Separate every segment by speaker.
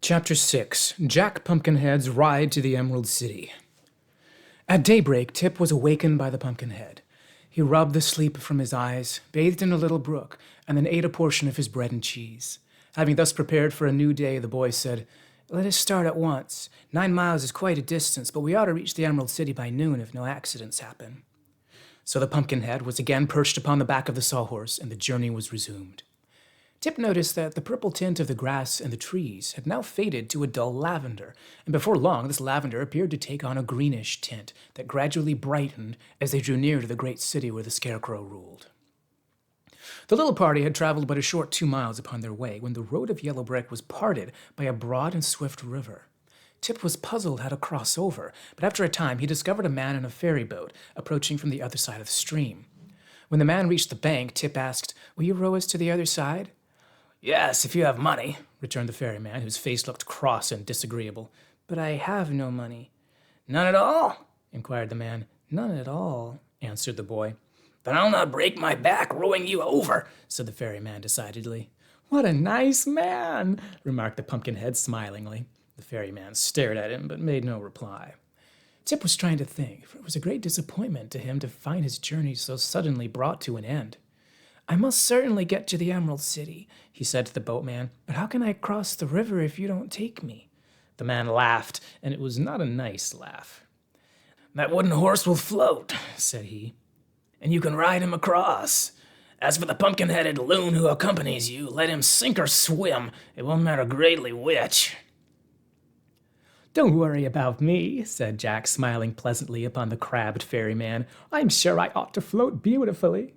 Speaker 1: Chapter 6. Jack Pumpkinhead's Ride to the Emerald City. At daybreak, Tip was awakened by the Pumpkinhead. He rubbed the sleep from his eyes, bathed in a little brook, and then ate a portion of his bread and cheese. Having thus prepared for a new day, the boy said, "Let us start at once. 9 miles is quite a distance, but we ought to reach the Emerald City by noon if no accidents happen." So the Pumpkinhead was again perched upon the back of the sawhorse, and the journey was resumed. Tip noticed that the purple tint of the grass and the trees had now faded to a dull lavender, and before long this lavender appeared to take on a greenish tint that gradually brightened as they drew near to the great city where the Scarecrow ruled. The little party had traveled but a short 2 miles upon their way when the road of yellow brick was parted by a broad and swift river. Tip was puzzled how to cross over, but after a time he discovered a man in a ferry boat approaching from the other side of the stream. When the man reached the bank, Tip asked, "Will you row us to the other side?" "Yes, if you have money," returned the ferryman, whose face looked cross and disagreeable. "But I have no money." "None at all?" inquired the man. "None at all," answered the boy. "Then I'll not break my back rowing you over," said the ferryman decidedly. "What a nice man," remarked the Pumpkinhead smilingly. The ferryman stared at him, but made no reply. Tip was trying to think, for it was a great disappointment to him to find his journey so suddenly brought to an end. "I must certainly get to the Emerald City," he said to the boatman, "but how can I cross the river if you don't take me?" The man laughed, and it was not a nice laugh. "That wooden horse will float," said he, "and you can ride him across. As for the pumpkin-headed loon who accompanies you, let him sink or swim. It won't matter greatly which." "Don't worry about me," said Jack, smiling pleasantly upon the crabbed ferryman. "I'm sure I ought to float beautifully."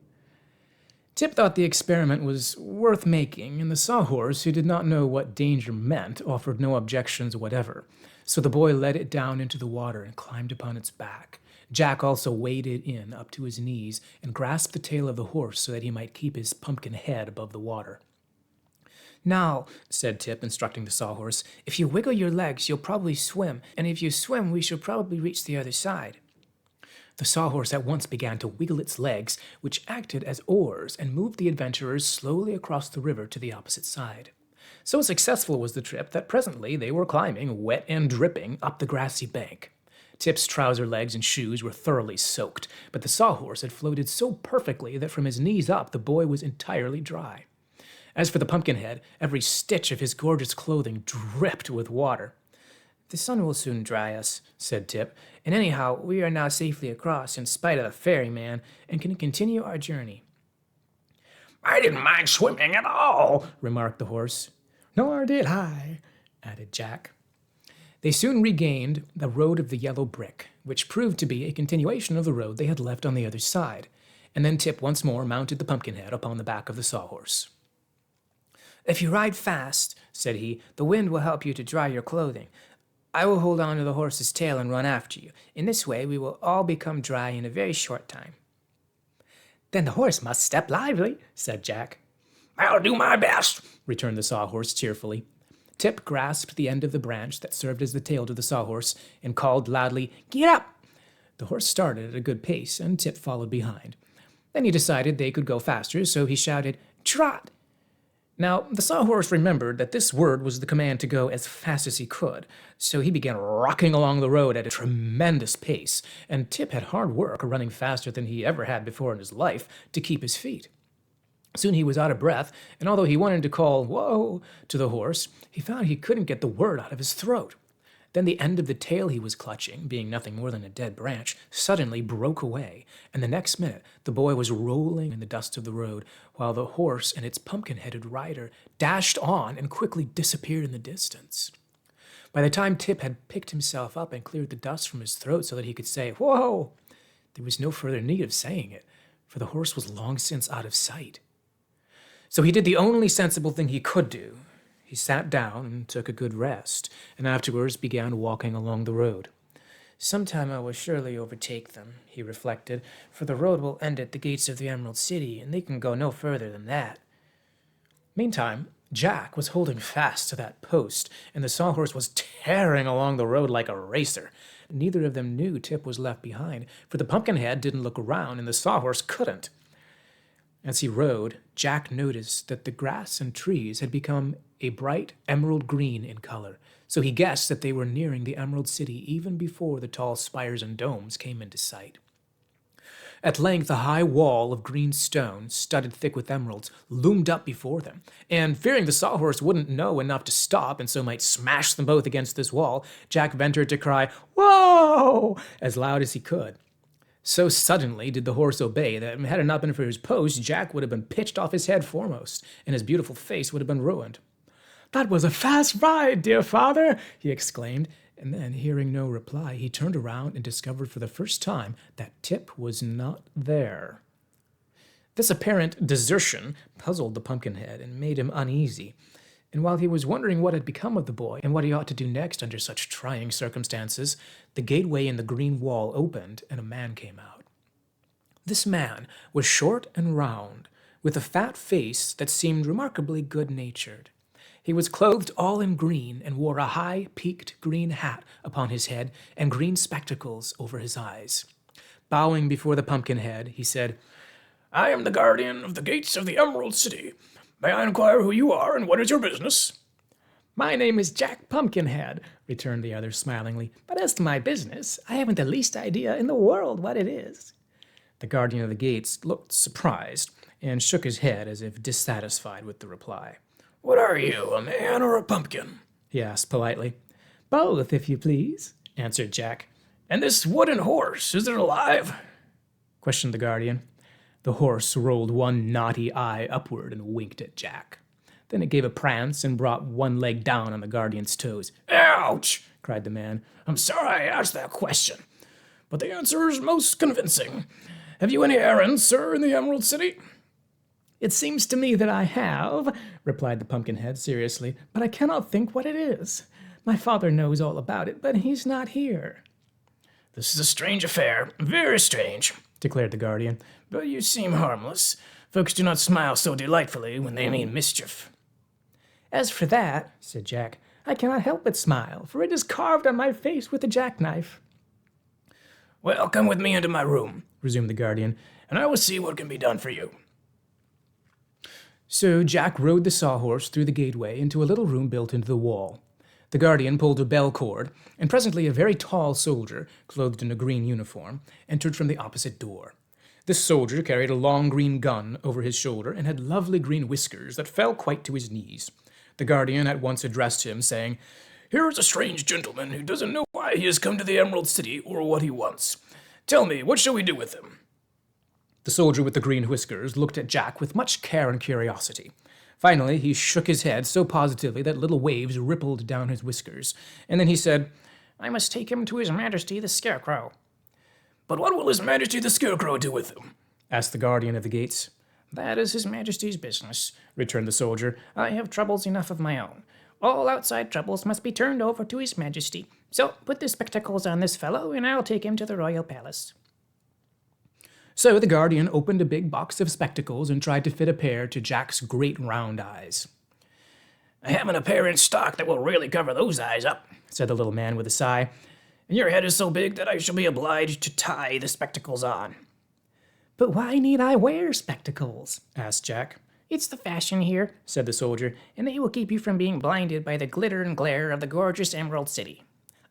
Speaker 1: Tip thought the experiment was worth making, and the sawhorse, who did not know what danger meant, offered no objections whatever. So the boy led it down into the water and climbed upon its back. Jack also waded in up to his knees and grasped the tail of the horse so that he might keep his pumpkin head above the water. "Now," said Tip, instructing the sawhorse, "if you wiggle your legs, you'll probably swim, and if you swim, we shall probably reach the other side." The sawhorse at once began to wiggle its legs, which acted as oars and moved the adventurers slowly across the river to the opposite side. So successful was the trip that presently they were climbing, wet and dripping, up the grassy bank. Tip's trouser legs and shoes were thoroughly soaked, but the sawhorse had floated so perfectly that from his knees up the boy was entirely dry. As for the Pumpkinhead, every stitch of his gorgeous clothing dripped with water. "The sun will soon dry us," said Tip, "and anyhow, we are now safely across in spite of the ferryman and can continue our journey." "I didn't mind swimming at all," remarked the horse. "Nor did I," added Jack. They soon regained the road of the yellow brick, which proved to be a continuation of the road they had left on the other side, and then Tip once more mounted the Pumpkinhead upon the back of the sawhorse. "If you ride fast," said he, "the wind will help you to dry your clothing. I will hold on to the horse's tail and run after you. In this way, we will all become dry in a very short time." "Then the horse must step lively," said Jack. "I'll do my best," returned the sawhorse cheerfully. Tip grasped the end of the branch that served as the tail to the sawhorse and called loudly, "Get up!" The horse started at a good pace, and Tip followed behind. Then he decided they could go faster, so he shouted, "Trot!" Now, the sawhorse remembered that this word was the command to go as fast as he could, so he began rocking along the road at a tremendous pace, and Tip had hard work running faster than he ever had before in his life to keep his feet. Soon he was out of breath, and although he wanted to call "Whoa" to the horse, he found he couldn't get the word out of his throat. Then the end of the tail he was clutching, being nothing more than a dead branch, suddenly broke away, and the next minute the boy was rolling in the dust of the road, while the horse and its pumpkin-headed rider dashed on and quickly disappeared in the distance. By the time Tip had picked himself up and cleared the dust from his throat so that he could say, "Whoa!" there was no further need of saying it, for the horse was long since out of sight. So he did the only sensible thing he could do. He sat down and took a good rest, and afterwards began walking along the road. "Sometime I will surely overtake them," he reflected, "for the road will end at the gates of the Emerald City, and they can go no further than that." Meantime, Jack was holding fast to that post, and the sawhorse was tearing along the road like a racer. Neither of them knew Tip was left behind, for the Pumpkinhead didn't look around, and the sawhorse couldn't. As he rode, Jack noticed that the grass and trees had become a bright emerald green in color, so he guessed that they were nearing the Emerald City even before the tall spires and domes came into sight. At length, a high wall of green stone, studded thick with emeralds, loomed up before them, and fearing the sawhorse wouldn't know enough to stop and so might smash them both against this wall, Jack ventured to cry, "Whoa!" as loud as he could. So suddenly did the horse obey that, had it not been for his post, Jack would have been pitched off his head foremost, and his beautiful face would have been ruined. "That was a fast ride, dear father!" he exclaimed, and then, hearing no reply, he turned around and discovered for the first time that Tip was not there. This apparent desertion puzzled the Pumpkinhead and made him uneasy, and while he was wondering what had become of the boy and what he ought to do next under such trying circumstances, the gateway in the green wall opened and a man came out. This man was short and round, with a fat face that seemed remarkably good-natured. He was clothed all in green and wore a high, peaked green hat upon his head and green spectacles over his eyes. Bowing before the Pumpkinhead, he said, "I am the guardian of the gates of the Emerald City. May I inquire who you are and what is your business?" "My name is Jack Pumpkinhead," returned the other smilingly, "but as to my business, I haven't the least idea in the world what it is." The guardian of the gates looked surprised and shook his head as if dissatisfied with the reply. "What are you, a man or a pumpkin?" he asked politely. "Both, if you please," answered Jack. "And this wooden horse, is it alive?" questioned the guardian. The horse rolled one naughty eye upward and winked at Jack. Then it gave a prance and brought one leg down on the guardian's toes. "Ouch!" cried the man. "I'm sorry I asked that question, but the answer is most convincing. Have you any errands, sir, in the Emerald City?" "It seems to me that I have," replied the Pumpkinhead seriously, "but I cannot think what it is. My father knows all about it, but he's not here." "This is a strange affair, very strange," declared the guardian, "but you seem harmless. Folks do not smile so delightfully when they mean mischief." "As for that," said Jack, "I cannot help but smile, for it is carved on my face with a jackknife." "Well, come with me into my room," resumed the guardian, "and I will see what can be done for you." So Jack rode the sawhorse through the gateway into a little room built into the wall. The guardian pulled a bell cord, and presently a very tall soldier, clothed in a green uniform, entered from the opposite door. This soldier carried a long green gun over his shoulder and had lovely green whiskers that fell quite to his knees. The guardian at once addressed him, saying, "Here is a strange gentleman who doesn't know why he has come to the Emerald City or what he wants. Tell me, what shall we do with him?" The soldier with the green whiskers looked at Jack with much care and curiosity. Finally, he shook his head so positively that little waves rippled down his whiskers, and then he said, "I must take him to His Majesty the Scarecrow." "But what will His Majesty the Scarecrow do with him?" asked the guardian of the gates. "That is His Majesty's business," returned the soldier. "I have troubles enough of my own. All outside troubles must be turned over to His Majesty. So put the spectacles on this fellow, and I'll take him to the royal palace." So the guardian opened a big box of spectacles and tried to fit a pair to Jack's great round eyes. "I haven't a pair in stock that will really cover those eyes up," said the little man with a sigh, "and your head is so big that I shall be obliged to tie the spectacles on." "But why need I wear spectacles?" asked Jack. "It's the fashion here," said the soldier, "and they will keep you from being blinded by the glitter and glare of the gorgeous Emerald City."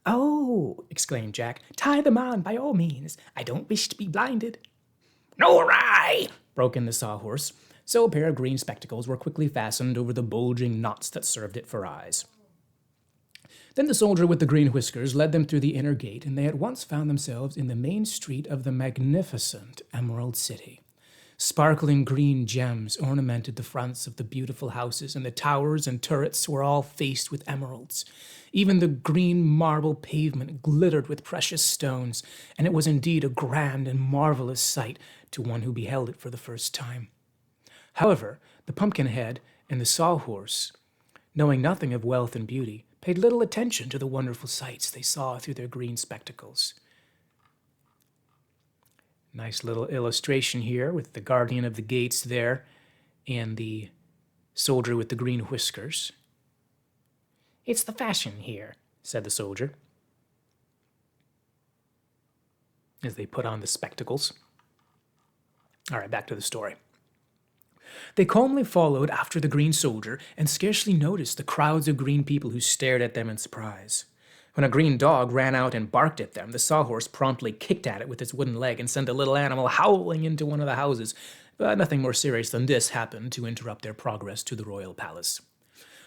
Speaker 1: "Oh," exclaimed Jack, "tie them on by all means. I don't wish to be blinded." "Nor I," broke in the sawhorse. So a pair of green spectacles were quickly fastened over the bulging knots that served it for eyes. Then the soldier with the green whiskers led them through the inner gate, and they at once found themselves in the main street of the magnificent Emerald City. Sparkling green gems ornamented the fronts of the beautiful houses, and the towers and turrets were all faced with emeralds. Even the green marble pavement glittered with precious stones, and it was indeed a grand and marvelous sight to one who beheld it for the first time. However, the Pumpkinhead and the Sawhorse, knowing nothing of wealth and beauty, paid little attention to the wonderful sights they saw through their green spectacles. Nice little illustration here with the guardian of the gates there and the soldier with the green whiskers. "It's the fashion here," said the soldier, as they put on the spectacles. All right, back to the story. They calmly followed after the green soldier and scarcely noticed the crowds of green people who stared at them in surprise. When a green dog ran out and barked at them, the sawhorse promptly kicked at it with its wooden leg and sent the little animal howling into one of the houses. But nothing more serious than this happened to interrupt their progress to the royal palace.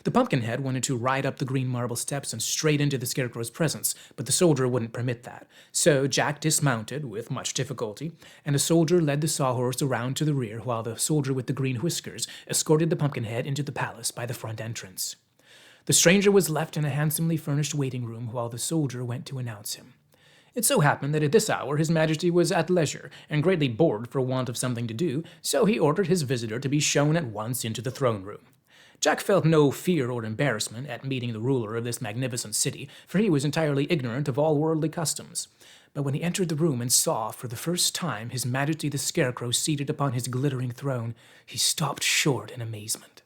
Speaker 1: The Pumpkinhead wanted to ride up the green marble steps and straight into the Scarecrow's presence, but the soldier wouldn't permit that. So Jack dismounted with much difficulty, and the soldier led the sawhorse around to the rear while the soldier with the green whiskers escorted the Pumpkinhead into the palace by the front entrance. The stranger was left in a handsomely furnished waiting room while the soldier went to announce him. It so happened that at this hour His Majesty was at leisure and greatly bored for want of something to do, so he ordered his visitor to be shown at once into the throne room. Jack felt no fear or embarrassment at meeting the ruler of this magnificent city, for he was entirely ignorant of all worldly customs. But when he entered the room and saw for the first time His Majesty the Scarecrow seated upon his glittering throne, he stopped short in amazement.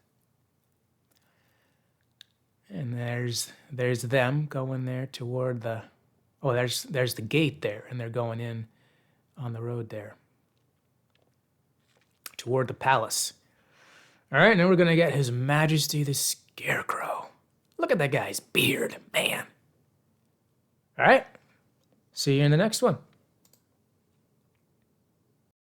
Speaker 1: And there's them going there toward the... Oh, there's the gate there, and they're going in on the road there. Toward the palace. All right, now we're going to get His Majesty the Scarecrow. Look at that guy's beard, man. All right, see you in the next one.